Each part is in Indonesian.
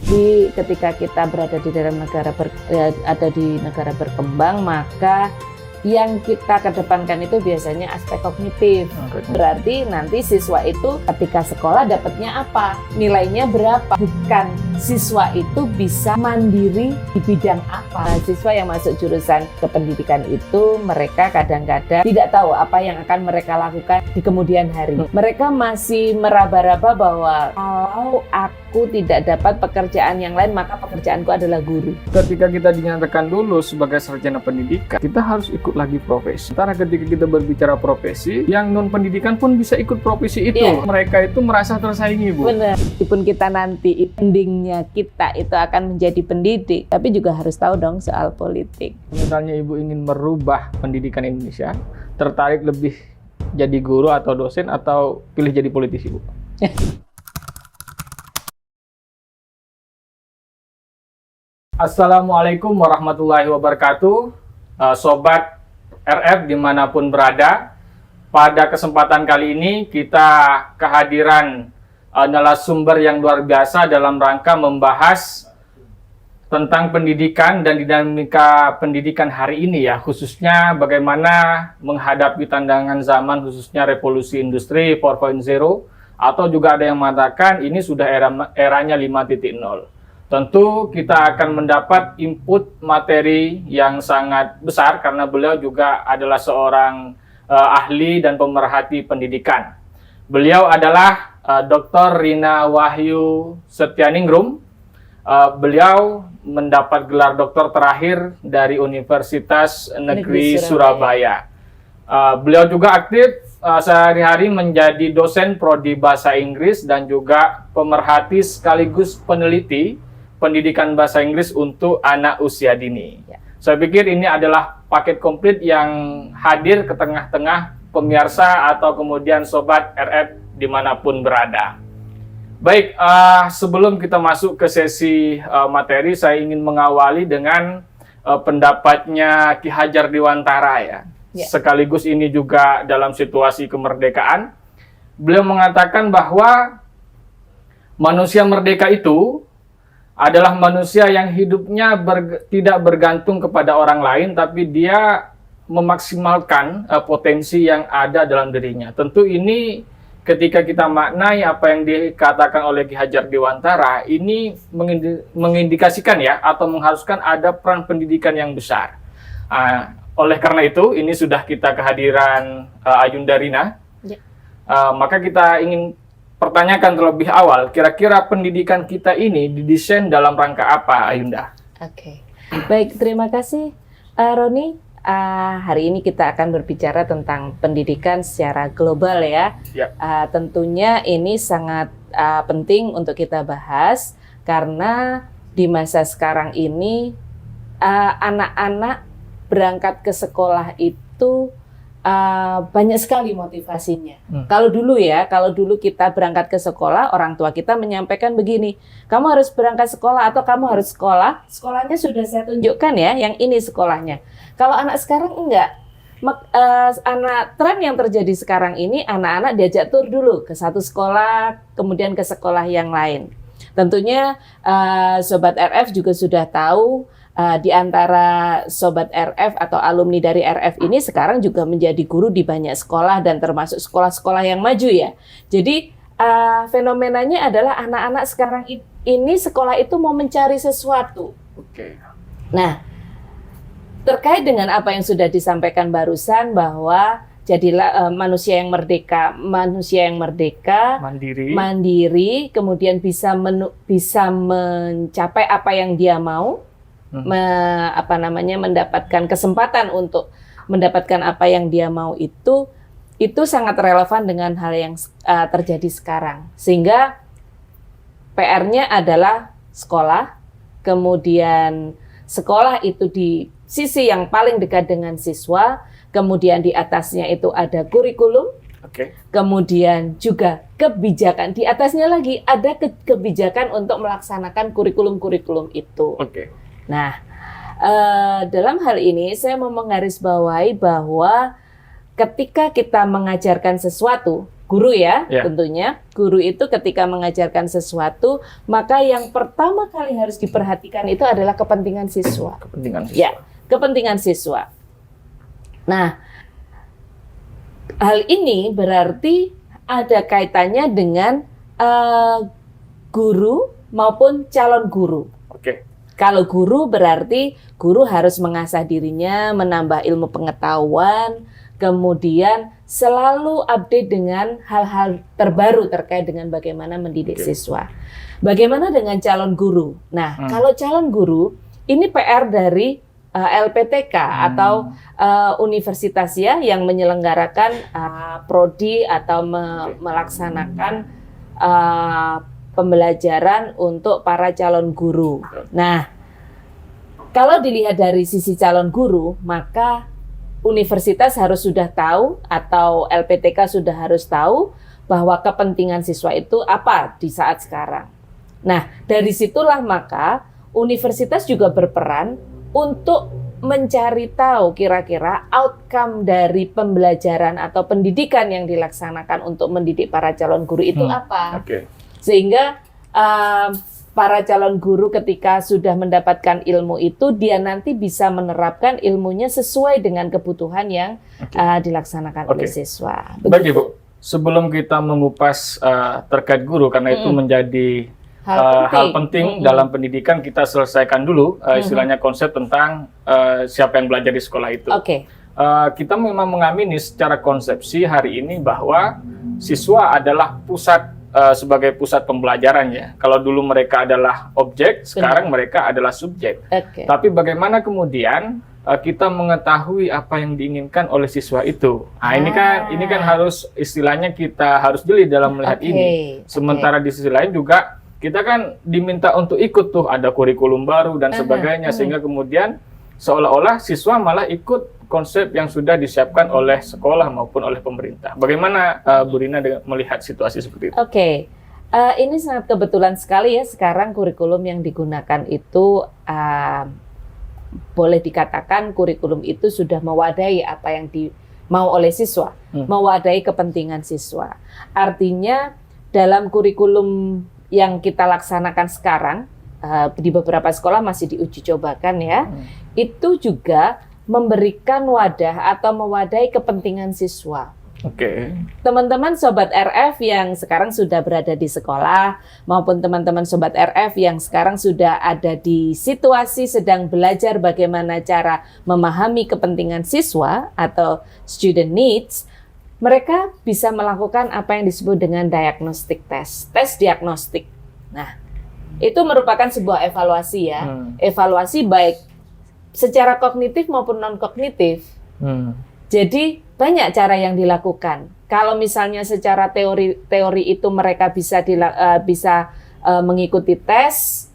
Tapi ketika kita berada di dalam ada di negara berkembang, maka yang kita kedepankan itu biasanya aspek kognitif. Berarti nanti siswa itu ketika sekolah dapatnya apa? Nilainya berapa? Bukan siswa itu bisa mandiri di bidang apa. Nah, siswa yang masuk jurusan kependidikan itu mereka kadang-kadang tidak tahu apa yang akan mereka lakukan di kemudian hari. Mereka masih meraba-raba bahwa kalau aku tidak dapat pekerjaan yang lain, maka pekerjaanku adalah guru. Ketika kita dinyatakan lulus sebagai sarjana pendidikan, kita harus ikut lagi profesi. Sementara ketika kita berbicara profesi, yang non pendidikan pun bisa ikut profesi itu. Mereka itu merasa tersaingi, Bu. Benar. Meskipun kita nanti endingnya kita itu akan menjadi pendidik, tapi juga harus tahu dong soal politik. Misalnya Ibu ingin merubah pendidikan Indonesia, tertarik lebih jadi guru atau dosen atau pilih jadi politisi, Bu? Assalamualaikum warahmatullahi wabarakatuh, Sobat RF dimanapun berada. Pada kesempatan kali ini kita kehadiran narasumber yang luar biasa dalam rangka membahas tentang pendidikan dan dinamika pendidikan hari ini ya, khususnya bagaimana menghadapi tantangan zaman, khususnya revolusi industri 4.0, atau juga ada yang mengatakan ini sudah eranya 5.0. Tentu kita akan mendapat input materi yang sangat besar karena beliau juga adalah seorang ahli dan pemerhati pendidikan. Beliau adalah Dr. Rina Wahyu Setianingrum. Beliau mendapat gelar doktor terakhir dari Universitas Negeri Surabaya. Beliau juga aktif sehari-hari menjadi dosen prodi bahasa Inggris dan juga pemerhati sekaligus peneliti pendidikan bahasa Inggris untuk anak usia dini. Saya pikir ini adalah paket komplit yang hadir ke tengah-tengah pemirsa atau kemudian Sobat RF dimanapun berada. Baik, sebelum kita masuk ke sesi materi, saya ingin mengawali dengan pendapatnya Ki Hajar Dewantara ya. Sekaligus ini juga dalam situasi kemerdekaan. Beliau mengatakan bahwa manusia merdeka itu adalah manusia yang hidupnya tidak bergantung kepada orang lain, tapi dia memaksimalkan potensi yang ada dalam dirinya. Tentu ini ketika kita maknai apa yang dikatakan oleh Ki Hajar Dewantara, ini mengindikasikan ya, atau mengharuskan ada peran pendidikan yang besar. Oleh karena itu, ini sudah kita kehadiran Ayunda Rina. Maka kita ingin pertanyakan terlebih awal, kira-kira pendidikan kita ini didesain dalam rangka apa, Ayunda? Oke. Baik, terima kasih Roni. Hari ini kita akan berbicara tentang pendidikan secara global ya. Tentunya ini sangat penting untuk kita bahas karena di masa sekarang ini anak-anak berangkat ke sekolah itu banyak sekali motivasinya. Kalau dulu kita berangkat ke sekolah, orang tua kita menyampaikan begini, kamu harus berangkat sekolah atau kamu harus sekolah, sekolahnya sudah saya tunjukkan ya, yang ini sekolahnya. Kalau anak sekarang enggak. Tren yang terjadi sekarang ini, anak-anak diajak tur dulu ke satu sekolah, kemudian ke sekolah yang lain. Tentunya Sobat RF juga sudah tahu, di antara Sobat RF atau alumni dari RF ini sekarang juga menjadi guru di banyak sekolah dan termasuk sekolah-sekolah yang maju ya. Jadi fenomenanya adalah anak-anak sekarang ini sekolah itu mau mencari sesuatu. Nah, terkait dengan apa yang sudah disampaikan barusan bahwa jadilah manusia yang merdeka, mandiri, kemudian bisa mencapai apa yang dia mau. Mendapatkan kesempatan untuk mendapatkan apa yang dia mau itu sangat relevan dengan hal yang terjadi sekarang. Sehingga PR-nya adalah sekolah, kemudian sekolah itu di sisi yang paling dekat dengan siswa, kemudian di atasnya itu ada kurikulum, kemudian juga kebijakan, di atasnya lagi ada kebijakan untuk melaksanakan kurikulum-kurikulum itu. Nah, dalam hal ini saya mau menggarisbawahi bahwa ketika kita mengajarkan sesuatu, guru ya, tentunya. Guru itu ketika mengajarkan sesuatu, maka yang pertama kali harus diperhatikan itu adalah kepentingan siswa. Kepentingan siswa. Ya, kepentingan siswa. Nah, hal ini berarti ada kaitannya dengan guru maupun calon guru. Oke. Kalau guru berarti guru harus mengasah dirinya, menambah ilmu pengetahuan, kemudian selalu update dengan hal-hal terbaru terkait dengan bagaimana mendidik siswa. Bagaimana dengan calon guru? Nah, kalau calon guru, ini PR dari LPTK atau universitas ya yang menyelenggarakan prodi atau melaksanakan pembelajaran untuk para calon guru. Nah, kalau dilihat dari sisi calon guru, maka universitas harus sudah tahu atau LPTK sudah harus tahu bahwa kepentingan siswa itu apa di saat sekarang. Nah, dari situlah maka universitas juga berperan untuk mencari tahu kira-kira outcome dari pembelajaran atau pendidikan yang dilaksanakan untuk mendidik para calon guru itu apa. Sehingga para calon guru ketika sudah mendapatkan ilmu itu, dia nanti bisa menerapkan ilmunya sesuai dengan kebutuhan yang dilaksanakan oleh siswa. Baik Ibu, sebelum kita mengupas terkait guru, karena itu menjadi hal penting dalam pendidikan, kita selesaikan dulu istilahnya konsep tentang siapa yang belajar di sekolah itu. Kita memang mengamini secara konsepsi hari ini bahwa siswa adalah pusat sebagai pusat pembelajaran ya. Kalau dulu mereka adalah objek, sekarang mereka adalah subjek. Tapi bagaimana kemudian kita mengetahui apa yang diinginkan oleh siswa itu? Nah, ini kan harus istilahnya kita harus jeli dalam melihat ini. Sementara di sisi lain juga kita kan diminta untuk ikut tuh, ada kurikulum baru dan sebagainya, sehingga kemudian seolah-olah siswa malah ikut konsep yang sudah disiapkan oleh sekolah maupun oleh pemerintah. Bagaimana Bu Rina melihat situasi seperti itu? Ini sangat kebetulan sekali ya, sekarang kurikulum yang digunakan itu boleh dikatakan kurikulum itu sudah mewadahi apa yang mau oleh siswa, mewadahi kepentingan siswa. Artinya dalam kurikulum yang kita laksanakan sekarang, di beberapa sekolah masih diuji cobakan ya, itu juga memberikan wadah atau mewadahi kepentingan siswa. Teman-teman Sobat RF yang sekarang sudah berada di sekolah, maupun teman-teman Sobat RF yang sekarang sudah ada di situasi sedang belajar bagaimana cara memahami kepentingan siswa atau student needs, mereka bisa melakukan apa yang disebut dengan diagnostic test, tes diagnostik. Nah, itu merupakan sebuah evaluasi ya, evaluasi baik secara kognitif maupun non-kognitif. Jadi banyak cara yang dilakukan. Kalau misalnya secara teori itu mereka bisa mengikuti tes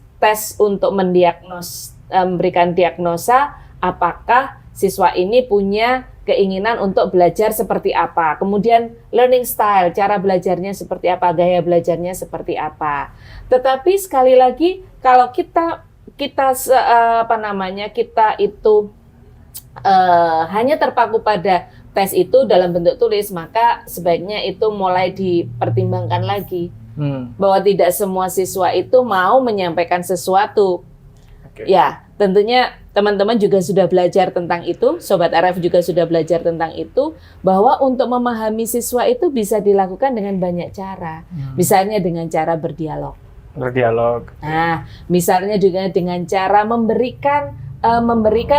untuk memberikan diagnosa apakah siswa ini punya keinginan untuk belajar seperti apa. Kemudian learning style, cara belajarnya seperti apa, gaya belajarnya seperti apa. Tetapi sekali lagi kalau kita itu hanya terpaku pada tes itu dalam bentuk tulis, maka sebaiknya itu mulai dipertimbangkan lagi bahwa tidak semua siswa itu mau menyampaikan sesuatu. Ya, tentunya teman-teman juga sudah belajar tentang itu, Sobat RF juga sudah belajar tentang itu, bahwa untuk memahami siswa itu bisa dilakukan dengan banyak cara. Misalnya dengan cara berdialog. Nah, misalnya juga dengan cara memberikan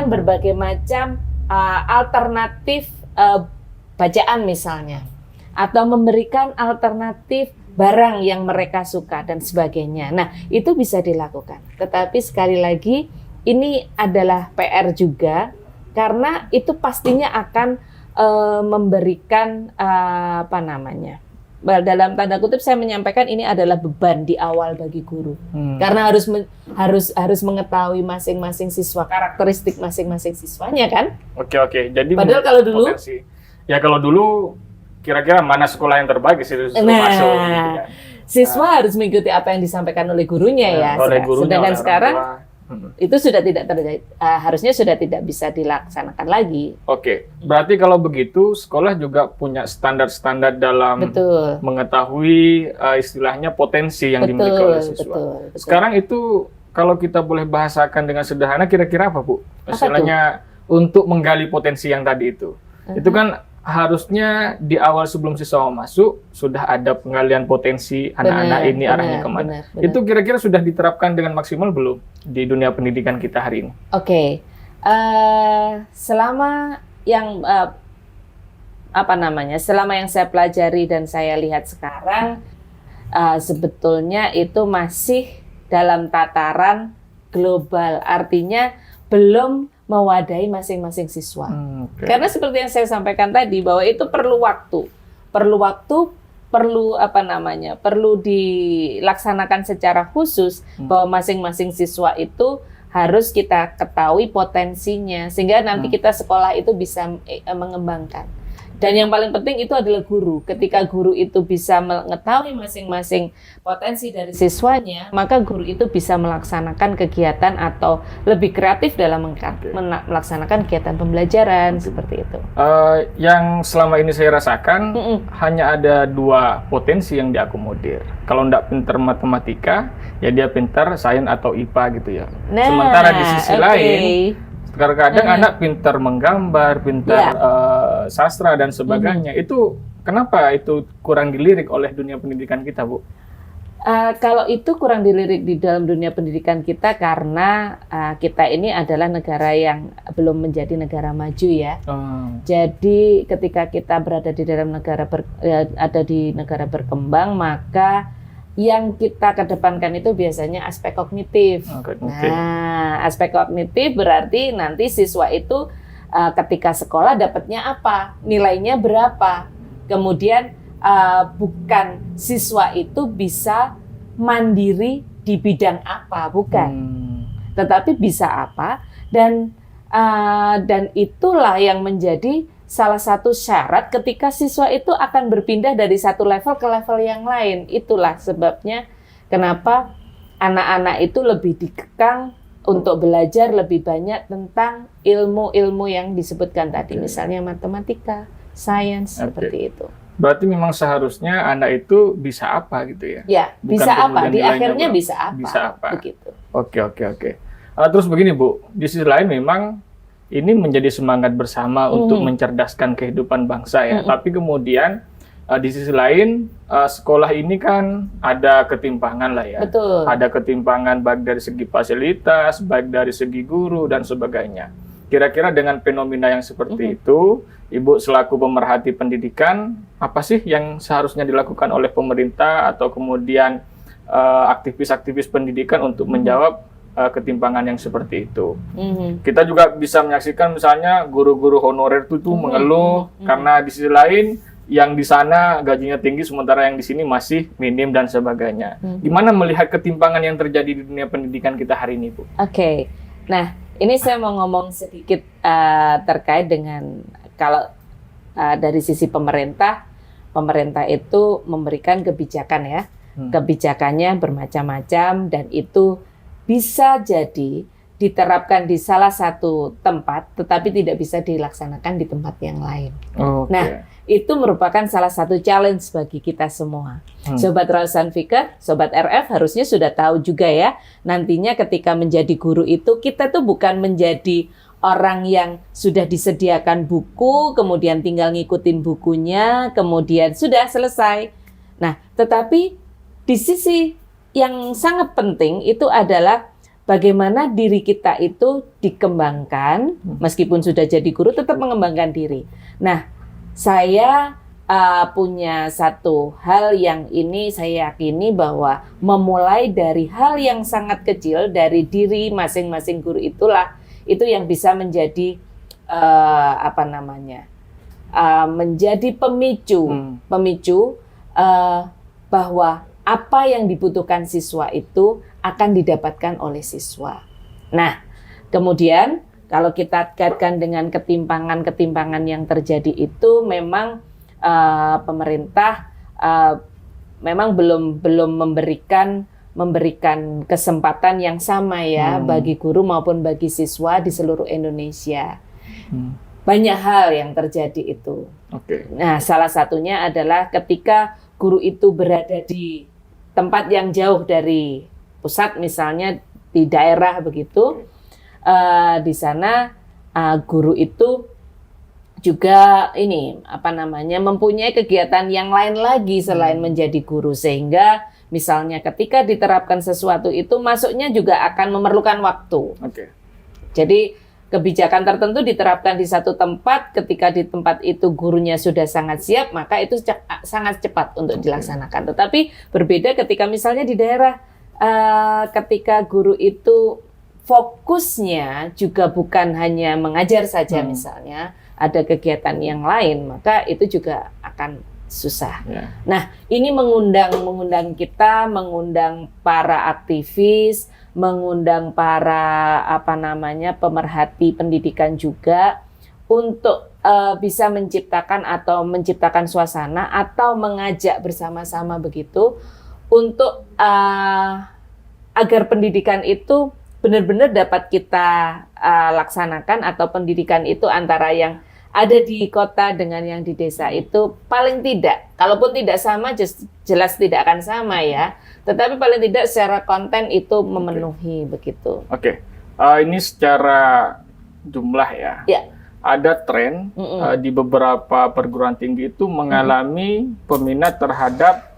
berbagai macam alternatif bacaan misalnya, atau memberikan alternatif barang yang mereka suka dan sebagainya. Nah, itu bisa dilakukan. Tetapi sekali lagi ini adalah PR juga, karena itu pastinya akan memberikan dalam tanda kutip saya menyampaikan ini adalah beban di awal bagi guru, karena harus mengetahui masing-masing siswa, karakteristik masing-masing siswanya kan. Jadi padahal kalau dulu kalau dulu kira-kira mana sekolah yang terbaik sih masuk gitu kan. Siswa harus mengikuti apa yang disampaikan oleh gurunya ya. Sedangkan sekarang Itu sudah tidak terjadi, harusnya sudah tidak bisa dilaksanakan lagi. Oke, berarti kalau begitu sekolah juga punya standar-standar dalam Betul. mengetahui istilahnya potensi yang dimiliki oleh siswa. Betul. Sekarang itu kalau kita boleh bahasakan dengan sederhana, kira-kira apa, Bu? Apa Istilahnya untuk menggali potensi yang tadi itu. Itu kan harusnya di awal sebelum siswa masuk sudah ada penggalian potensi anak-anak ini arahnya kemana. Benar. Itu kira-kira sudah diterapkan dengan maksimal belum di dunia pendidikan kita hari ini? Oke. Selama yang selama yang saya pelajari dan saya lihat sekarang, sebetulnya itu masih dalam tataran global, artinya belum mewadahi masing-masing siswa. Karena seperti yang saya sampaikan tadi, bahwa itu perlu waktu, perlu dilaksanakan secara khusus, bahwa masing-masing siswa itu harus kita ketahui potensinya, sehingga nanti kita sekolah itu bisa mengembangkan. Dan yang paling penting itu adalah guru. Ketika guru itu bisa mengetahui masing-masing potensi dari siswanya, maka guru itu bisa melaksanakan kegiatan atau lebih kreatif dalam melaksanakan kegiatan pembelajaran seperti itu. Yang selama ini saya rasakan hanya ada 2 potensi yang diakomodir. Kalau enggak pintar matematika, ya dia pintar sains atau IPA gitu ya. Nah, sementara di sisi lain, kadang-kadang anak pintar menggambar, pintar sastra dan sebagainya. Itu kenapa itu kurang dilirik oleh dunia pendidikan kita, Bu? Kalau itu kurang dilirik di dalam dunia pendidikan kita karena kita ini adalah negara yang belum menjadi negara maju ya. Jadi ketika kita berada di dalam ada di negara berkembang, maka yang kita kedepankan itu biasanya aspek kognitif. Nah, aspek kognitif berarti nanti siswa itu ketika sekolah dapatnya apa, nilainya berapa. Kemudian bukan siswa itu bisa mandiri di bidang apa, bukan. Tetapi bisa apa, dan itulah yang menjadi salah satu syarat ketika siswa itu akan berpindah dari satu level ke level yang lain. Itulah sebabnya kenapa anak-anak itu lebih dikekang untuk belajar lebih banyak tentang ilmu-ilmu yang disebutkan tadi, misalnya matematika, sains, seperti itu. Berarti memang seharusnya anak itu bisa apa gitu ya? Ya, bisa apa? Di akhirnya bisa apa? Bisa apa? Begitu. Oke. Terus begini, Bu, di sisi lain memang ini menjadi semangat bersama untuk mencerdaskan kehidupan bangsa ya. Tapi kemudian di sisi lain sekolah ini kan ada ketimpangan lah ya. Betul. Ada ketimpangan baik dari segi fasilitas, baik dari segi guru dan sebagainya. Kira-kira dengan fenomena yang seperti itu, Ibu selaku pemerhati pendidikan, apa sih yang seharusnya dilakukan oleh pemerintah atau kemudian aktivis-aktivis pendidikan untuk menjawab ketimpangan yang seperti itu? Kita juga bisa menyaksikan misalnya guru-guru honorer itu mengeluh karena di sisi lain yang di sana gajinya tinggi sementara yang di sini masih minim dan sebagainya. Gimana melihat ketimpangan yang terjadi di dunia pendidikan kita hari ini, Bu? Oke. Nah, ini saya mau ngomong sedikit terkait dengan kalau dari sisi pemerintah itu memberikan kebijakan ya. Kebijakannya bermacam-macam dan itu bisa jadi diterapkan di salah satu tempat, tetapi tidak bisa dilaksanakan di tempat yang lain. Nah, itu merupakan salah satu challenge bagi kita semua. Sobat Rausan Fikir, Sobat RF harusnya sudah tahu juga ya, nantinya ketika menjadi guru itu, kita tuh bukan menjadi orang yang sudah disediakan buku, kemudian tinggal ngikutin bukunya, kemudian sudah selesai. Nah, tetapi di sisi yang sangat penting itu adalah bagaimana diri kita itu dikembangkan, meskipun sudah jadi guru tetap mengembangkan diri. Nah, saya punya satu hal yang ini saya yakini bahwa memulai dari hal yang sangat kecil dari diri masing-masing guru itu yang bisa menjadi menjadi pemicu bahwa apa yang dibutuhkan siswa itu akan didapatkan oleh siswa. Nah, kemudian kalau kita kaitkan dengan ketimpangan yang terjadi itu memang pemerintah memang belum memberikan memberikan kesempatan yang sama ya bagi guru maupun bagi siswa di seluruh Indonesia. Banyak hal yang terjadi itu. Nah, salah satunya adalah ketika guru itu berada di tempat yang jauh dari pusat, misalnya di daerah begitu, di sana guru itu juga mempunyai kegiatan yang lain lagi selain menjadi guru, sehingga misalnya ketika diterapkan sesuatu itu masuknya juga akan memerlukan waktu. Jadi kebijakan tertentu diterapkan di satu tempat, ketika di tempat itu gurunya sudah sangat siap, maka itu sangat cepat untuk dilaksanakan. Tetapi berbeda ketika misalnya di daerah, ketika guru itu fokusnya juga bukan hanya mengajar saja misalnya, ada kegiatan yang lain, maka itu juga akan susah. Nah, ini mengundang kita, mengundang para aktivis, mengundang para pemerhati pendidikan juga untuk bisa menciptakan suasana atau mengajak bersama-sama begitu untuk agar pendidikan itu benar-benar dapat kita laksanakan, atau pendidikan itu antara yang ada di kota dengan yang di desa itu paling tidak, kalaupun tidak sama, jelas tidak akan sama ya, tetapi paling tidak secara konten itu memenuhi begitu. Ini secara jumlah ya. Ada tren di beberapa perguruan tinggi itu mengalami peminat terhadap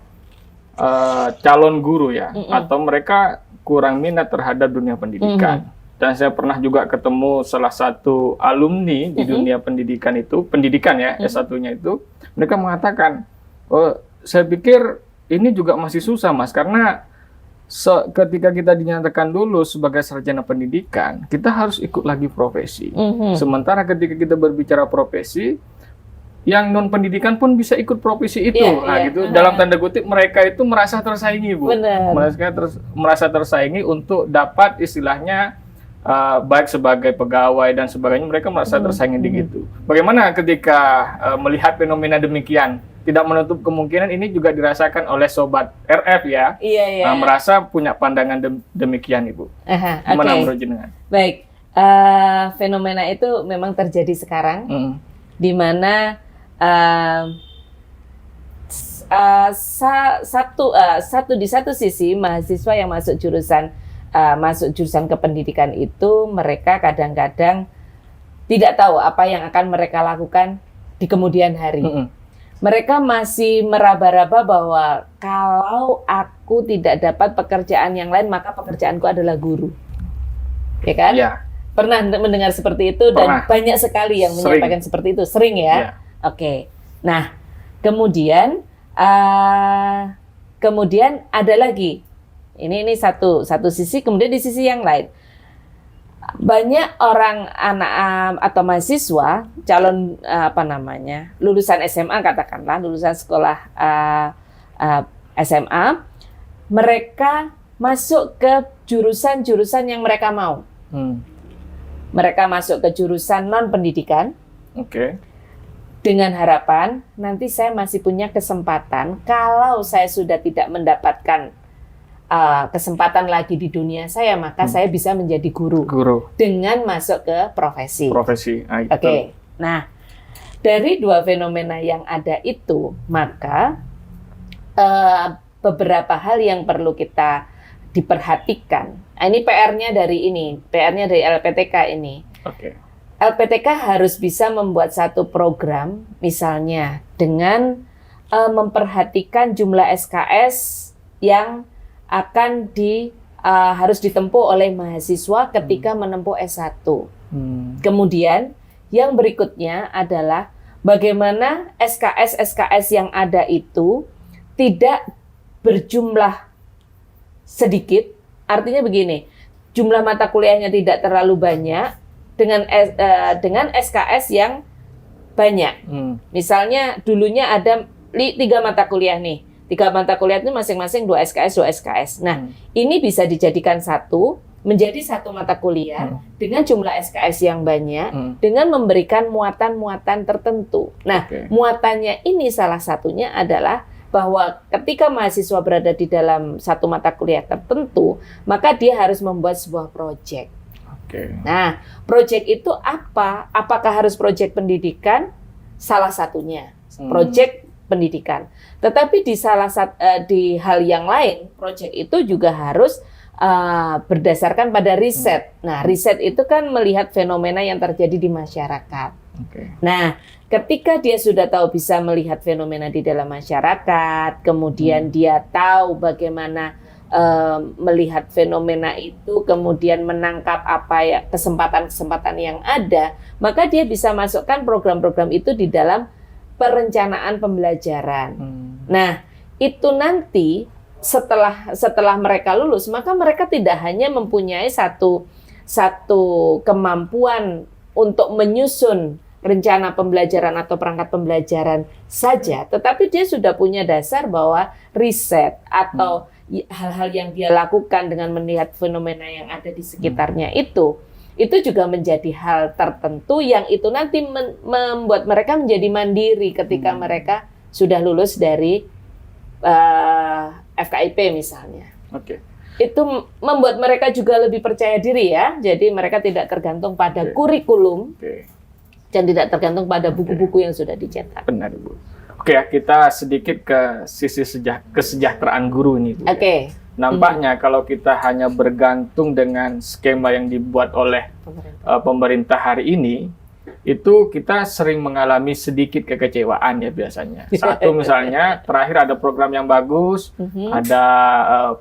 calon guru ya, atau mereka kurang minat terhadap dunia pendidikan. Dan saya pernah juga ketemu salah satu alumni di dunia pendidikan ya, S1-nya itu, mereka mengatakan, saya pikir ini juga masih susah Mas, karena ketika kita dinyatakan lulus sebagai sarjana pendidikan, kita harus ikut lagi profesi. Sementara ketika kita berbicara profesi, yang non pendidikan pun bisa ikut profesi itu. Dalam tanda kutip mereka itu merasa tersaingi, Bu. Merasa tersaingi untuk dapat istilahnya baik sebagai pegawai dan sebagainya, mereka merasa tersaingi di gitu. Bagaimana ketika melihat fenomena demikian? Tidak menutup kemungkinan ini juga dirasakan oleh sobat RF ya. Merasa punya pandangan demikian, Ibu. Gimana menurut jenengan? Baik, fenomena itu memang terjadi sekarang, di mana di satu sisi mahasiswa yang masuk jurusan kependidikan itu, mereka kadang-kadang tidak tahu apa yang akan mereka lakukan di kemudian hari. Mereka masih meraba-raba bahwa kalau aku tidak dapat pekerjaan yang lain, maka pekerjaanku adalah guru. Ya kan? Pernah mendengar seperti itu, dan banyak sekali yang menyampaikan seperti itu. Sering ya? Nah, kemudian ada lagi. Ini satu sisi, kemudian di sisi yang lain banyak orang anak atau mahasiswa calon lulusan SMA, katakanlah lulusan sekolah SMA, mereka masuk ke jurusan-jurusan yang mereka mau. Mereka masuk ke jurusan non pendidikan. Dengan harapan nanti saya masih punya kesempatan, kalau saya sudah tidak mendapatkan kesempatan lagi di dunia saya, maka saya bisa menjadi guru dengan masuk ke profesi. Nah, dari dua fenomena yang ada itu, maka beberapa hal yang perlu kita diperhatikan. Ini PR-nya dari LPTK ini. LPTK harus bisa membuat satu program, misalnya dengan memperhatikan jumlah SKS yang akan harus ditempuh oleh mahasiswa ketika menempuh S1. Kemudian yang berikutnya adalah bagaimana SKS yang ada itu tidak berjumlah sedikit. Artinya begini, jumlah mata kuliahnya tidak terlalu banyak dengan SKS yang banyak. Misalnya dulunya ada 3 mata kuliah nih. 3 mata kuliah itu masing-masing 2 SKS. Nah, ini bisa dijadikan menjadi satu mata kuliah dengan jumlah SKS yang banyak, dengan memberikan muatan-muatan tertentu. Nah, muatannya ini salah satunya adalah bahwa ketika mahasiswa berada di dalam satu mata kuliah tertentu, maka dia harus membuat sebuah proyek. Nah, proyek itu apa? Apakah harus proyek pendidikan? Salah satunya, proyek pendidikan. Tetapi di hal yang lain, proyek itu juga harus berdasarkan pada riset. Nah, riset itu kan melihat fenomena yang terjadi di masyarakat. Nah, ketika dia sudah tahu bisa melihat fenomena di dalam masyarakat, kemudian dia tahu bagaimana melihat fenomena itu, kemudian menangkap apa ya kesempatan-kesempatan yang ada, maka dia bisa masukkan program-program itu di dalam perencanaan pembelajaran. Nah, itu nanti setelah mereka lulus, maka mereka tidak hanya mempunyai satu kemampuan untuk menyusun rencana pembelajaran atau perangkat pembelajaran saja, tetapi dia sudah punya dasar bahwa riset atau hal-hal yang dia lakukan dengan melihat fenomena yang ada di sekitarnya itu juga menjadi hal tertentu yang itu nanti membuat mereka menjadi mandiri ketika mereka sudah lulus dari FKIP misalnya. Itu membuat mereka juga lebih percaya diri ya. Jadi mereka tidak tergantung pada kurikulum dan tidak tergantung pada buku-buku yang sudah dicetak. Benar, Bu. Oke ya, kita sedikit ke sisi kesejahteraan guru ini, Bu. Nampaknya kalau kita hanya bergantung dengan skema yang dibuat oleh pemerintah hari ini, itu kita sering mengalami sedikit kekecewaan ya biasanya. Satu misalnya, terakhir ada program yang bagus, ada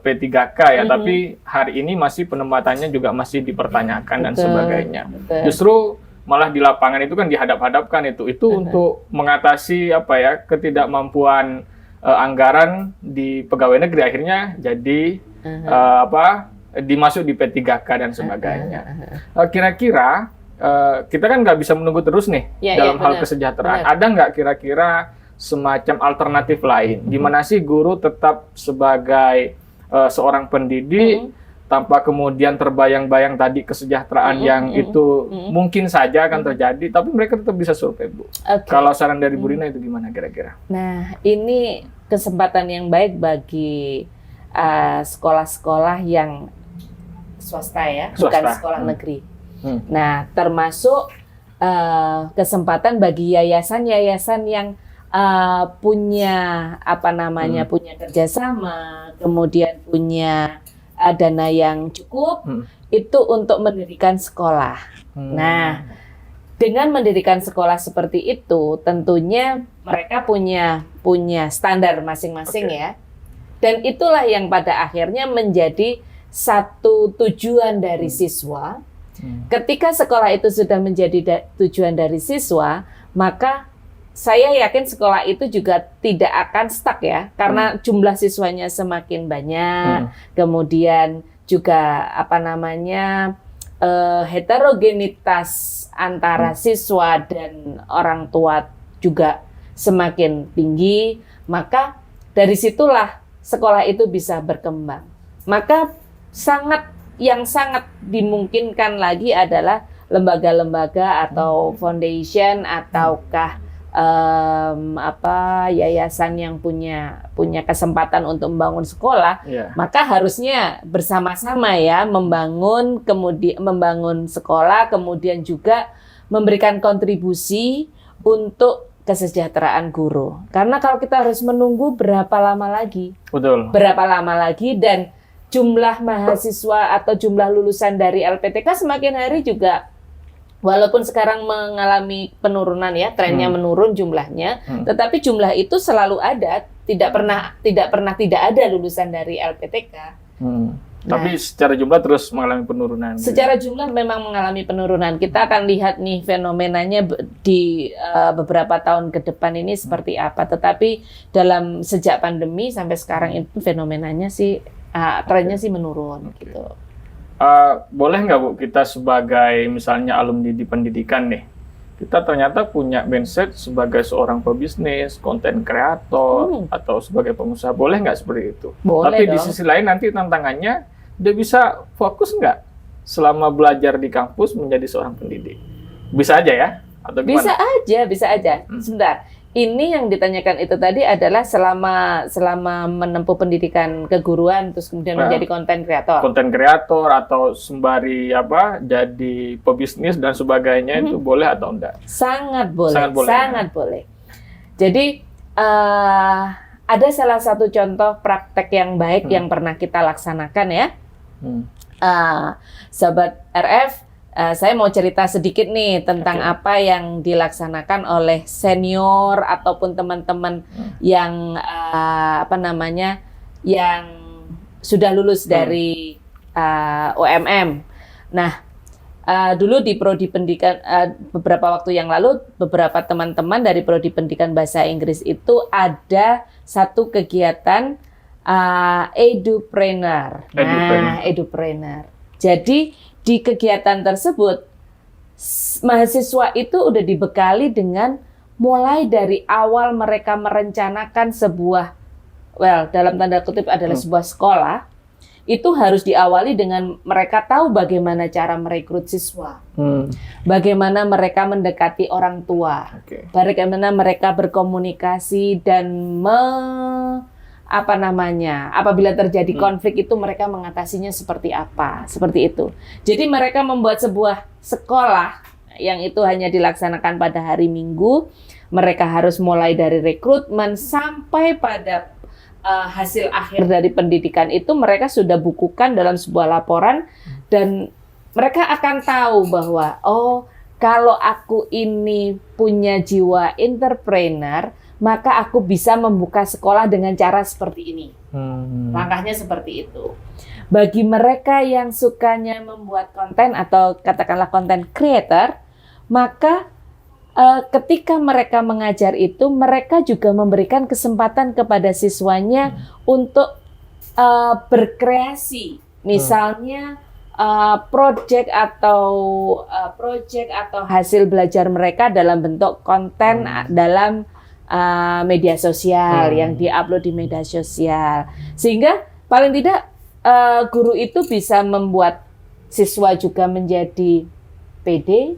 P3K ya, tapi hari ini masih penempatannya juga masih dipertanyakan dan sebagainya. Justru malah di lapangan itu kan dihadap-hadapkan itu untuk mengatasi ketidakmampuan anggaran di pegawai negeri, akhirnya jadi dimasuk di P3K dan sebagainya. Kira-kira kita kan nggak bisa menunggu terus nih dalam hal kesejahteraan. Ada nggak kira-kira semacam alternatif lain, di mana sih guru tetap sebagai seorang pendidik tanpa kemudian terbayang-bayang tadi kesejahteraan yang itu mungkin saja akan terjadi, tapi mereka tetap bisa survei, Bu. Kalau saran dari Bu Rina itu gimana kira-kira? Nah, ini kesempatan yang baik bagi sekolah-sekolah yang swasta ya, bukan sekolah negeri. Nah, termasuk kesempatan bagi yayasan-yayasan yang punya punya kerjasama, kemudian punya dana yang cukup itu untuk mendirikan sekolah. Nah, dengan mendirikan sekolah seperti itu, tentunya mereka punya standar masing-masing ya. Dan itulah yang pada akhirnya menjadi satu tujuan dari siswa. Ketika sekolah itu sudah menjadi tujuan dari siswa, maka saya yakin sekolah itu juga tidak akan stuck ya, karena jumlah siswanya semakin banyak, kemudian juga heterogenitas antara siswa dan orang tua juga semakin tinggi, maka dari situlah sekolah itu bisa berkembang. Maka sangat dimungkinkan lagi adalah lembaga-lembaga atau foundation ataukah yayasan yang punya kesempatan untuk membangun sekolah, maka harusnya bersama-sama ya membangun sekolah, kemudian juga memberikan kontribusi untuk kesejahteraan guru. Karena kalau kita harus menunggu berapa lama lagi? Berapa lama lagi, dan jumlah mahasiswa atau jumlah lulusan dari LPTK semakin hari juga, walaupun sekarang mengalami penurunan ya, trennya menurun jumlahnya, tetapi jumlah itu selalu ada, tidak pernah tidak ada lulusan dari LPTK. Tapi secara jumlah terus mengalami penurunan. Secara jumlah memang mengalami penurunan. Kita akan lihat nih fenomenanya di beberapa tahun ke depan ini seperti apa. Tetapi sejak pandemi sampai sekarang itu fenomenanya sih trennya sih menurun gitu. Boleh nggak Bu, kita sebagai misalnya alumni di pendidikan nih, kita ternyata punya mindset sebagai seorang pebisnis, konten kreator, atau sebagai pengusaha, boleh nggak seperti itu? Boleh. Tapi di sisi lain nanti tantangannya, dia bisa fokus nggak selama belajar di kampus menjadi seorang pendidik? Bisa aja ya? Atau gimana? Bisa aja. Sebentar. ini yang ditanyakan itu tadi adalah selama menempuh pendidikan keguruan terus kemudian menjadi konten kreator. Konten kreator atau sembari jadi pebisnis dan sebagainya itu boleh atau enggak? Sangat boleh. Sangat boleh. Jadi ada salah satu contoh praktek yang baik yang pernah kita laksanakan ya. Sobat RF, saya mau cerita sedikit nih tentang apa yang dilaksanakan oleh senior ataupun teman-teman yang yang sudah lulus dari UMM. Nah, dulu di Prodi Pendidikan beberapa waktu yang lalu beberapa teman-teman dari Prodi Pendidikan Bahasa Inggris itu ada satu kegiatan edupreneur. Nah, edupreneur. Jadi di kegiatan tersebut, mahasiswa itu udah dibekali dengan mulai dari awal mereka merencanakan sebuah, dalam tanda kutip adalah sebuah sekolah, itu harus diawali dengan mereka tahu bagaimana cara merekrut siswa, bagaimana mereka mendekati orang tua, bagaimana mereka berkomunikasi dan apabila terjadi konflik itu mereka mengatasinya seperti apa, seperti itu. Jadi mereka membuat sebuah sekolah yang itu hanya dilaksanakan pada hari Minggu. Mereka harus mulai dari rekrutmen sampai pada hasil akhir dari pendidikan itu mereka sudah bukukan dalam sebuah laporan dan mereka akan tahu bahwa kalau aku ini punya jiwa entrepreneur, maka aku bisa membuka sekolah dengan cara seperti ini. Langkahnya seperti itu. Bagi mereka yang sukanya membuat konten atau katakanlah konten creator, maka ketika mereka mengajar itu, mereka juga memberikan kesempatan kepada siswanya untuk berkreasi. Misalnya project atau hasil belajar mereka dalam bentuk konten dalam media sosial yang diupload di media sosial, sehingga paling tidak guru itu bisa membuat siswa juga menjadi pede.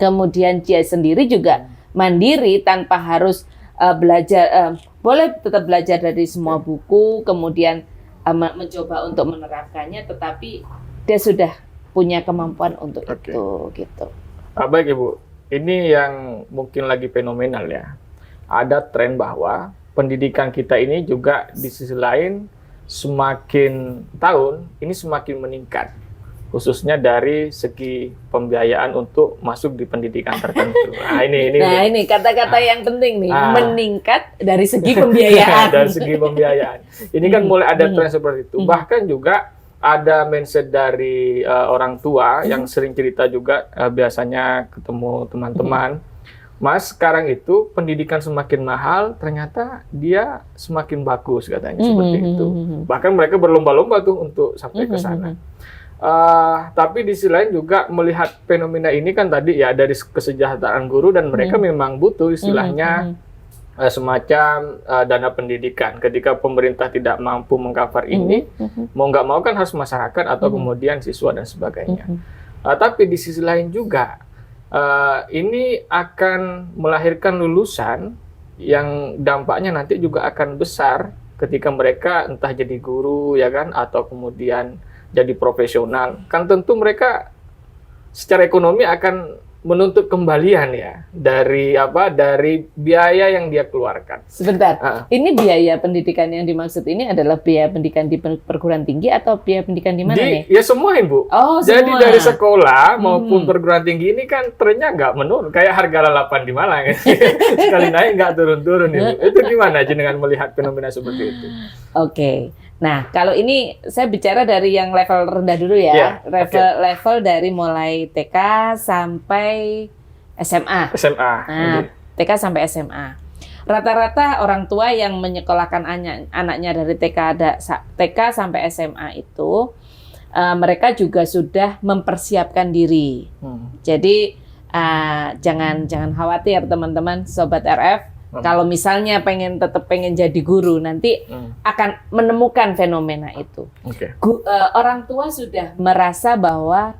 Kemudian dia sendiri juga mandiri tanpa harus belajar, boleh tetap belajar dari semua buku, kemudian mencoba untuk menerapkannya, tetapi dia sudah punya kemampuan untuk itu, gitu. Baik Ibu. Ini yang mungkin lagi fenomenal ya. Ada tren bahwa pendidikan kita ini juga di sisi lain semakin tahun ini semakin meningkat. Khususnya dari segi pembiayaan untuk masuk di pendidikan tertentu. Ini kata-kata yang penting nih, meningkat dari segi pembiayaan. Dari segi pembiayaan. Ini kan mulai ada tren seperti itu. Bahkan juga ada mindset dari orang tua yang sering cerita juga biasanya ketemu teman-teman, Mas, sekarang itu pendidikan semakin mahal, ternyata dia semakin bagus katanya seperti itu. Bahkan mereka berlomba-lomba tuh untuk sampai ke sana. Tapi di sisi lain juga melihat fenomena ini kan tadi ya dari kesejahteraan guru dan mereka memang butuh istilahnya semacam dana pendidikan. Ketika pemerintah tidak mampu mengcover ini, mau nggak mau kan harus masyarakat atau kemudian siswa dan sebagainya. Tapi di sisi lain juga ini akan melahirkan lulusan yang dampaknya nanti juga akan besar ketika mereka entah jadi guru ya kan atau kemudian jadi profesional. Kan tentu mereka secara ekonomi akan menuntut kembalian ya dari biaya yang dia keluarkan. Sebentar, ini biaya pendidikan yang dimaksud ini adalah biaya pendidikan di perguruan tinggi atau biaya pendidikan di mana nih? Ya semua Ibu. Jadi dari sekolah maupun perguruan tinggi ini kan trennya nggak menurun, kayak harga lalapan di Malang. Sekali naik nggak turun-turun Ibu. Itu gimana dengan melihat fenomena seperti itu? Oke. Nah, kalau ini saya bicara dari yang level rendah dulu ya. Level dari mulai TK sampai SMA. Nah, TK sampai SMA. Rata-rata orang tua yang menyekolahkan anaknya dari TK sampai SMA itu, mereka juga sudah mempersiapkan diri. Jadi, jangan khawatir teman-teman, Sobat RF. Kalau misalnya tetap pengen jadi guru, nanti akan menemukan fenomena itu. Orang tua sudah merasa bahwa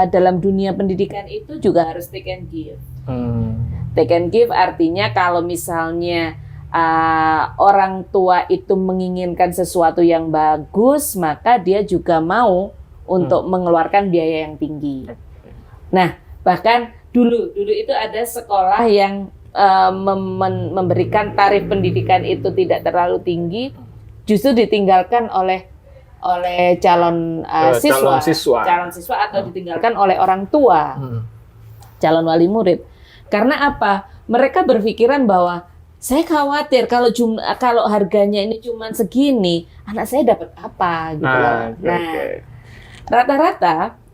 dalam dunia pendidikan itu juga harus take and give. Take and give artinya kalau misalnya orang tua itu menginginkan sesuatu yang bagus, maka dia juga mau untuk mengeluarkan biaya yang tinggi. Nah, bahkan dulu itu ada sekolah yang memberikan tarif pendidikan itu tidak terlalu tinggi, justru ditinggalkan oleh calon siswa atau ditinggalkan oleh orang tua, calon wali murid. Karena apa? Mereka berpikiran bahwa saya khawatir kalau harganya ini cuma segini, anak saya dapat apa gitu loh. Nah,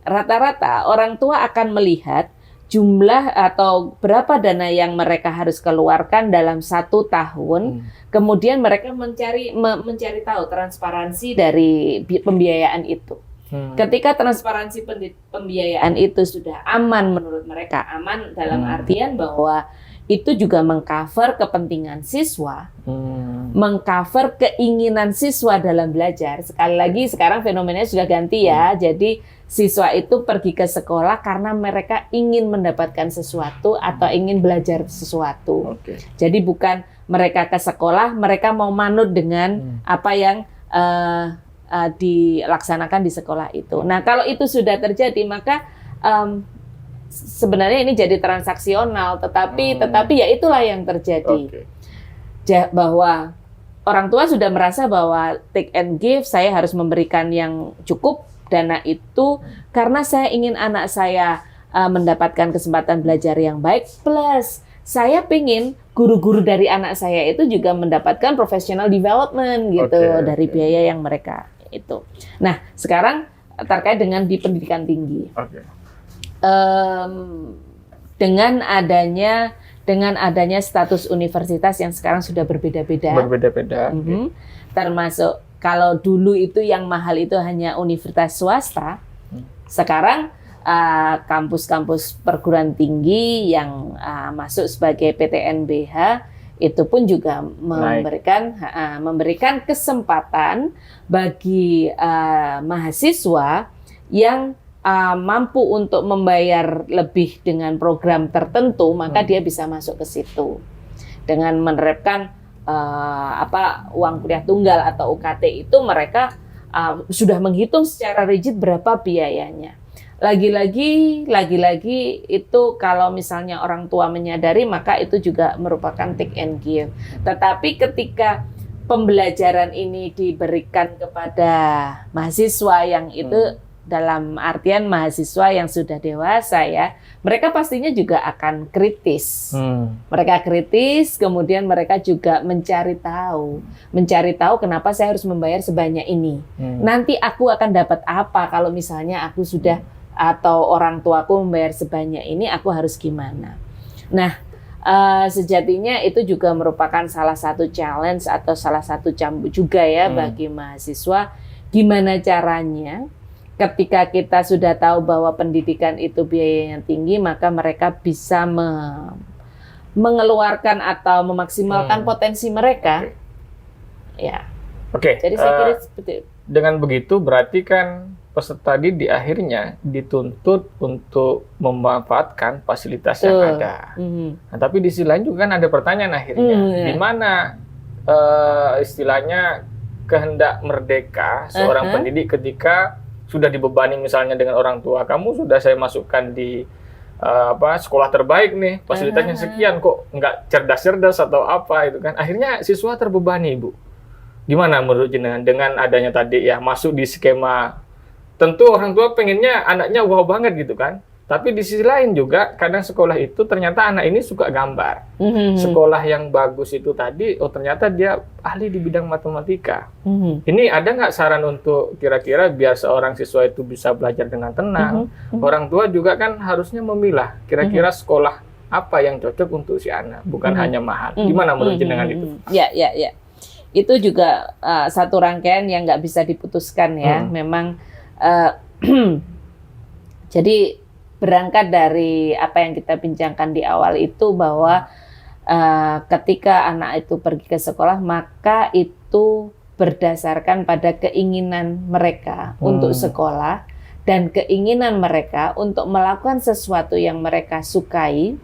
rata-rata orang tua akan melihat jumlah atau berapa dana yang mereka harus keluarkan dalam 1 tahun. Kemudian mereka mencari tahu transparansi dari pembiayaan itu. Ketika transparansi pembiayaan itu sudah aman menurut mereka, aman dalam artian bahwa itu juga mengcover kepentingan siswa, mengcover keinginan siswa dalam belajar. Sekali lagi sekarang fenomenanya sudah ganti ya. Jadi siswa itu pergi ke sekolah karena mereka ingin mendapatkan sesuatu atau ingin belajar sesuatu. Jadi bukan mereka ke sekolah, mereka mau manut dengan apa yang dilaksanakan di sekolah itu. Nah, kalau itu sudah terjadi, maka sebenarnya ini jadi transaksional, tetapi ya itulah yang terjadi. Bahwa orang tua sudah merasa bahwa take and give, saya harus memberikan yang cukup dana itu karena saya ingin anak saya mendapatkan kesempatan belajar yang baik, plus saya ingin guru-guru dari anak saya itu juga mendapatkan professional development gitu dari biaya yang mereka itu. Nah, sekarang terkait dengan di pendidikan tinggi. Dengan adanya status universitas yang sekarang sudah berbeda-beda. Termasuk kalau dulu itu yang mahal itu hanya universitas swasta, sekarang kampus-kampus perguruan tinggi yang masuk sebagai PTNBH itu pun juga memberikan kesempatan bagi mahasiswa yang mampu untuk membayar lebih dengan program tertentu, maka dia bisa masuk ke situ dengan menerapkan uang kuliah tunggal atau UKT itu. Mereka sudah menghitung secara rigid berapa biayanya. Lagi-lagi itu kalau misalnya orang tua menyadari, maka itu juga merupakan take and give. Tetapi ketika pembelajaran ini diberikan kepada mahasiswa yang itu dalam artian mahasiswa yang sudah dewasa ya, mereka pastinya juga akan kritis. Mereka kritis, kemudian mereka juga mencari tahu kenapa saya harus membayar sebanyak ini. Nanti aku akan dapat apa kalau misalnya aku sudah atau orang tuaku membayar sebanyak ini, aku harus gimana? Nah, sejatinya itu juga merupakan salah satu challenge atau salah satu cambuk juga ya bagi mahasiswa. Gimana caranya ketika kita sudah tahu bahwa pendidikan itu biayanya tinggi, maka mereka bisa mengeluarkan atau memaksimalkan potensi mereka. Ya. Jadi saya kira seperti itu. Dengan begitu berarti kan peserta didik akhirnya dituntut untuk memanfaatkan fasilitas yang ada. Nah, tapi di sisi lain juga kan ada pertanyaan akhirnya, di mana istilahnya kehendak merdeka seorang pendidik ketika sudah dibebani misalnya dengan orang tua, kamu sudah saya masukkan di sekolah terbaik nih, fasilitasnya sekian, kok nggak cerdas-cerdas atau apa itu kan, akhirnya siswa terbebani, Bu. Gimana menurut jenengan dengan adanya tadi ya masuk di skema, tentu orang tua pengennya anaknya wow banget gitu kan, tapi di sisi lain juga kadang sekolah itu ternyata anak ini suka gambar. Sekolah yang bagus itu tadi, oh ternyata dia ahli di bidang matematika. Ini ada nggak saran untuk kira-kira biar seorang siswa itu bisa belajar dengan tenang? Orang tua juga kan harusnya memilah kira-kira sekolah apa yang cocok untuk si anak, bukan hanya mahal. Gimana menurut jenengan itu? Ya. Itu juga satu rangkaian yang nggak bisa diputuskan ya. Memang jadi berangkat dari apa yang kita bincangkan di awal itu bahwa ketika anak itu pergi ke sekolah, maka itu berdasarkan pada keinginan mereka untuk sekolah dan keinginan mereka untuk melakukan sesuatu yang mereka sukai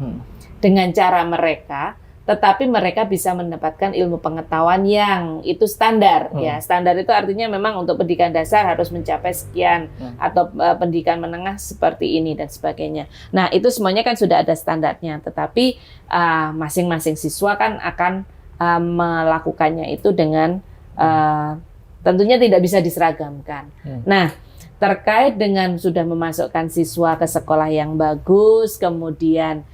dengan cara mereka, tetapi mereka bisa mendapatkan ilmu pengetahuan yang itu standar. Ya, standar itu artinya memang untuk pendidikan dasar harus mencapai sekian atau pendidikan menengah seperti ini dan sebagainya. Nah, itu semuanya kan sudah ada standarnya, tetapi masing-masing siswa kan akan melakukannya itu dengan tentunya tidak bisa diseragamkan. Nah, terkait dengan sudah memasukkan siswa ke sekolah yang bagus, kemudian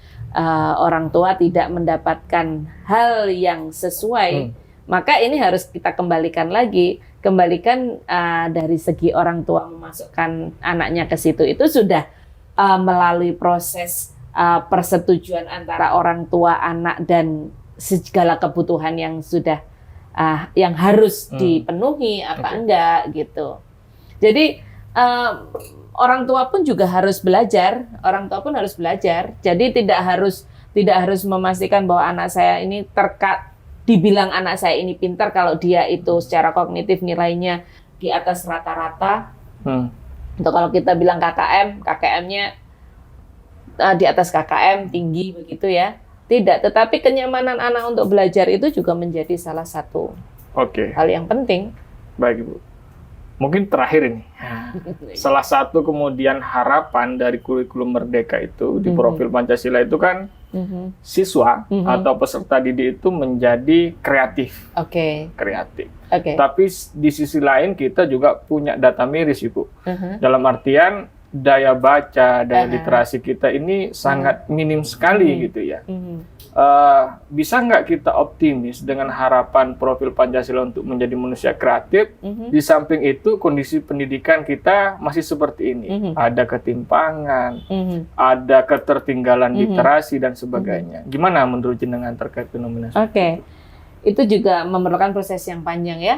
orang tua tidak mendapatkan hal yang sesuai, maka ini harus kita kembalikan lagi. Kembalikan dari segi orang tua memasukkan anaknya ke situ, itu sudah melalui proses persetujuan antara orang tua, anak, dan segala kebutuhan yang sudah yang harus dipenuhi apa enggak gitu. Jadi orang tua pun juga harus belajar, Jadi tidak harus memastikan bahwa anak saya ini dibilang anak saya ini pintar kalau dia itu secara kognitif nilainya di atas rata-rata. Untuk kalau kita bilang KKM-nya di atas KKM tinggi begitu ya. Tidak, tetapi kenyamanan anak untuk belajar itu juga menjadi salah satu hal yang penting. Baik, Ibu. Mungkin terakhir ini, salah satu kemudian harapan dari kurikulum Merdeka itu di profil Pancasila itu kan siswa atau peserta didik itu menjadi kreatif. Kreatif. Tapi di sisi lain kita juga punya data miris, Ibu. Dalam artian daya baca, daya literasi kita ini sangat minim sekali gitu ya. Bisa nggak kita optimis dengan harapan profil Pancasila untuk menjadi manusia kreatif? Di samping itu kondisi pendidikan kita masih seperti ini. Ada ketimpangan, ada ketertinggalan literasi dan sebagainya. Gimana menurut jenengan terkait fenomena? Itu juga memerlukan proses yang panjang ya.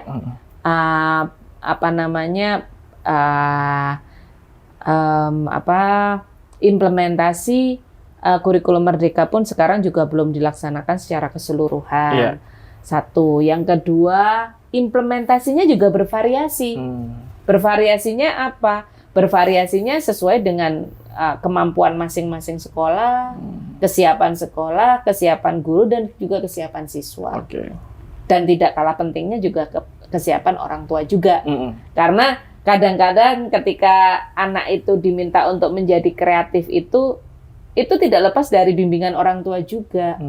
Implementasi kurikulum Merdeka pun sekarang juga belum dilaksanakan secara keseluruhan. Satu, yang kedua, implementasinya juga bervariasi. Bervariasinya apa? Bervariasinya sesuai dengan kemampuan masing-masing sekolah, kesiapan guru, dan juga kesiapan siswa. Dan tidak kalah pentingnya juga kesiapan orang tua juga. Karena kadang-kadang ketika anak itu diminta untuk menjadi kreatif itu tidak lepas dari bimbingan orang tua juga.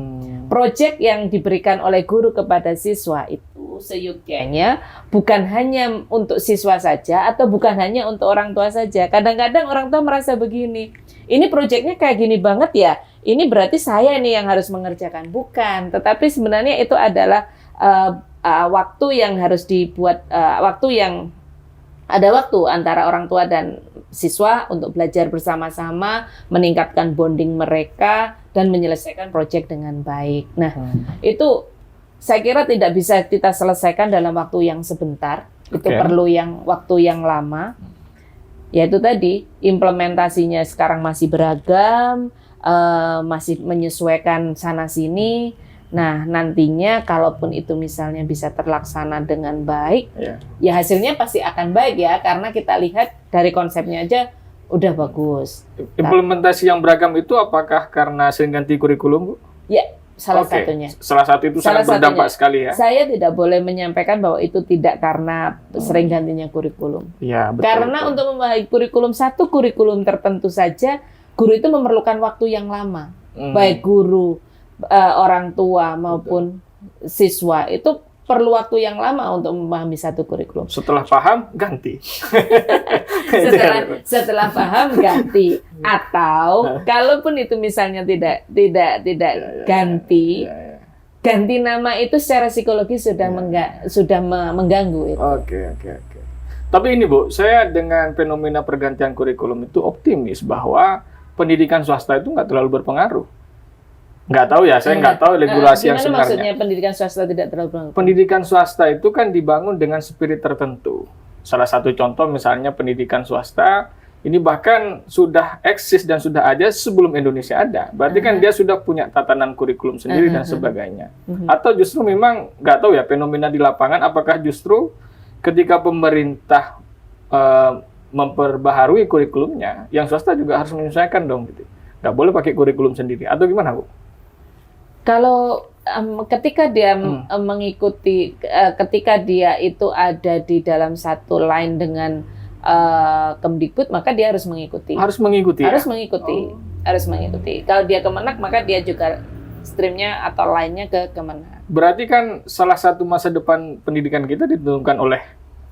Proyek yang diberikan oleh guru kepada siswa itu seyogyanya bukan hanya untuk siswa saja atau bukan hanya untuk orang tua saja. Kadang-kadang orang tua merasa begini, ini proyeknya kayak gini banget ya, ini berarti saya nih yang harus mengerjakan. Bukan, tetapi sebenarnya itu adalah waktu yang harus dibuat, ada waktu antara orang tua dan siswa untuk belajar bersama-sama, meningkatkan bonding mereka, dan menyelesaikan proyek dengan baik. Nah, itu saya kira tidak bisa kita selesaikan dalam waktu yang sebentar. Itu perlu waktu yang lama. Yaitu tadi, implementasinya sekarang masih beragam, masih menyesuaikan sana-sini. Nah, nantinya kalaupun itu misalnya bisa terlaksana dengan baik, ya hasilnya pasti akan baik ya, karena kita lihat dari konsepnya aja udah bagus. Implementasi yang beragam itu apakah karena sering ganti kurikulum, Bu? Ya, salah satunya. Salah satu itu sangat berdampak sekali ya. Saya tidak boleh menyampaikan bahwa itu tidak karena sering gantinya kurikulum. Ya, betul. Karena untuk memahami kurikulum satu kurikulum tertentu saja, guru itu memerlukan waktu yang lama. Baik guru, orang tua maupun siswa itu perlu waktu yang lama untuk memahami satu kurikulum. Setelah paham, ganti. setelah paham, ganti. Atau kalaupun itu misalnya tidak ganti, ganti nama itu secara psikologis sudah mengganggu itu. Oke. Tapi ini Bu, saya dengan fenomena pergantian kurikulum itu optimis bahwa pendidikan swasta itu nggak terlalu berpengaruh. Nggak tahu ya, saya nggak tahu regulasi yang sebenarnya. Gimana maksudnya pendidikan swasta tidak terlalu berpengaruh? Pendidikan swasta itu kan dibangun dengan spirit tertentu. Salah satu contoh misalnya pendidikan swasta, ini bahkan sudah eksis dan sudah ada sebelum Indonesia ada. Berarti kan dia sudah punya tatanan kurikulum sendiri dan sebagainya. Atau justru memang, nggak tahu ya, fenomena di lapangan, apakah justru ketika pemerintah memperbaharui kurikulumnya, yang swasta juga harus menyesuaikan dong gitu. Nggak boleh pakai kurikulum sendiri. Atau gimana, Bu? Kalau ketika dia mengikuti, ketika dia itu ada di dalam satu line dengan Kemdikbud, maka dia harus mengikuti. Harus mengikuti. Harus mengikuti. Harus mengikuti. Kalau dia Kemenak, maka dia juga streamnya atau line-nya ke Kemenak. Berarti kan salah satu masa depan pendidikan kita ditentukan oleh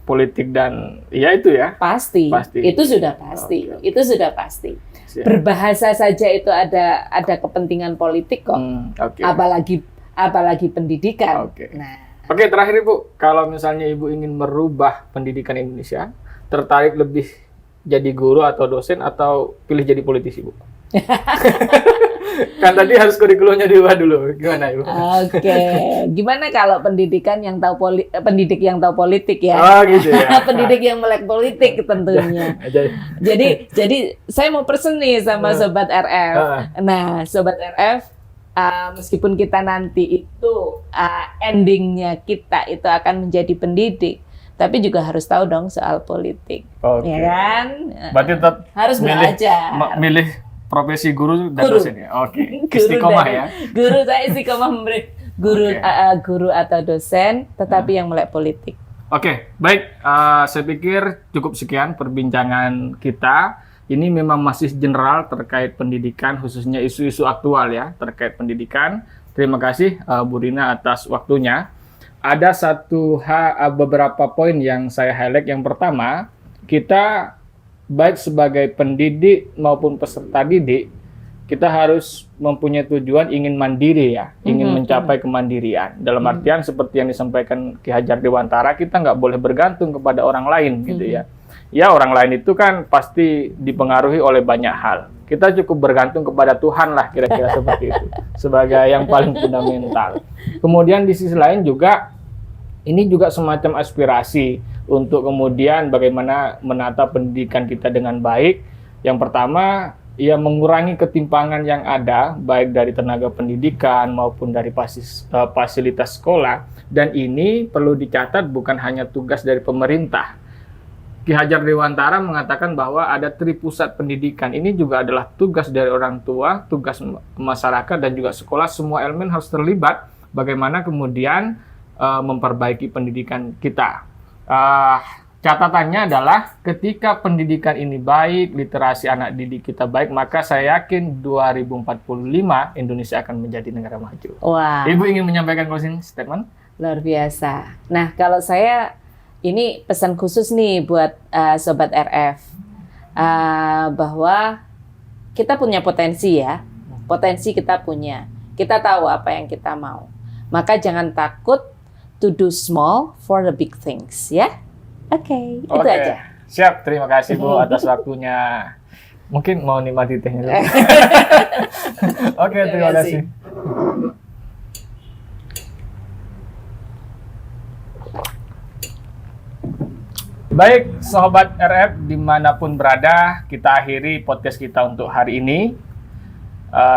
politik dan ya itu ya. Pasti. Itu sudah pasti. Okay. Itu sudah pasti. Siap. Berbahasa saja itu ada kepentingan politik kok. Okay. Apalagi pendidikan. Okay. Nah. Oke, terakhir Ibu, kalau misalnya Ibu ingin merubah pendidikan Indonesia, tertarik lebih jadi guru atau dosen atau pilih jadi politisi, Bu? Kan tadi harus kurikulumnya diubah dulu. Gimana, Ibu? Oke. Gimana kalau pendidikan yang tahu pendidik yang tahu politik ya? Oh, gitu ya. Pendidik yang melek politik tentunya. jadi saya mau pesen nih sama Sobat RF. Nah, Sobat RF, meskipun kita nanti itu endingnya kita itu akan menjadi pendidik, tapi juga harus tahu dong soal politik. Okay. Ya kan? Berarti tetap harus belajar. Milih profesi guru dan dosen ya. Oke. Istiqomah ya. Guru saya istiqomah memberi guru atau dosen, tetapi yang melek politik. Oke, baik. Saya pikir cukup sekian perbincangan kita. Ini memang masih general terkait pendidikan, khususnya isu-isu aktual ya terkait pendidikan. Terima kasih Bu Rina atas waktunya. Ada beberapa poin yang saya highlight. Yang pertama, kita baik sebagai pendidik maupun peserta didik, kita harus mempunyai tujuan ingin mandiri ya, ingin mencapai kemandirian. Dalam artian seperti yang disampaikan Ki Hajar Dewantara, kita nggak boleh bergantung kepada orang lain gitu ya. Ya, orang lain itu kan pasti dipengaruhi oleh banyak hal. Kita cukup bergantung kepada Tuhan lah, kira-kira seperti itu, sebagai yang paling fundamental. Kemudian di sisi lain juga, ini juga semacam aspirasi untuk kemudian bagaimana menata pendidikan kita dengan baik. Yang pertama, ya mengurangi ketimpangan yang ada, baik dari tenaga pendidikan maupun dari fasilitas sekolah. Dan ini perlu dicatat bukan hanya tugas dari pemerintah. Ki Hajar Dewantara mengatakan bahwa ada tripusat pendidikan. Ini juga adalah tugas dari orang tua, tugas masyarakat, dan juga sekolah. Semua elemen harus terlibat bagaimana kemudian memperbaiki pendidikan kita. Catatannya adalah ketika pendidikan ini baik, literasi anak didik kita baik, maka saya yakin 2045 Indonesia akan menjadi negara maju. Wah. Ibu ingin menyampaikan closing statement? Luar biasa. Nah, kalau saya ini pesan khusus nih buat Sobat RF, bahwa kita punya potensi ya, potensi kita punya. Kita tahu apa yang kita mau. Maka jangan takut to do small for the big things, ya. Oke, itu aja. Siap, terima kasih Bu atas waktunya. Mungkin mau nikmati tehnya dulu. Oke, terima kasih. Baik, Sobat RF dimanapun berada, kita akhiri podcast kita untuk hari ini.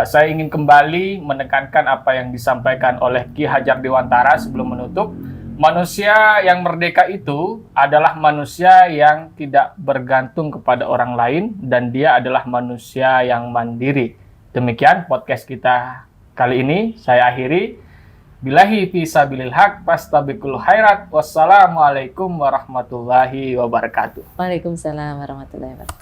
Saya ingin kembali menekankan apa yang disampaikan oleh Ki Hajar Dewantara sebelum menutup. Manusia yang merdeka itu adalah manusia yang tidak bergantung kepada orang lain dan dia adalah manusia yang mandiri. Demikian podcast kita kali ini. Saya akhiri. Billahi fi sabilil haq fastabiqul khairat. Wassalamualaikum warahmatullahi wabarakatuh. Waalaikumsalam warahmatullahi wabarakatuh.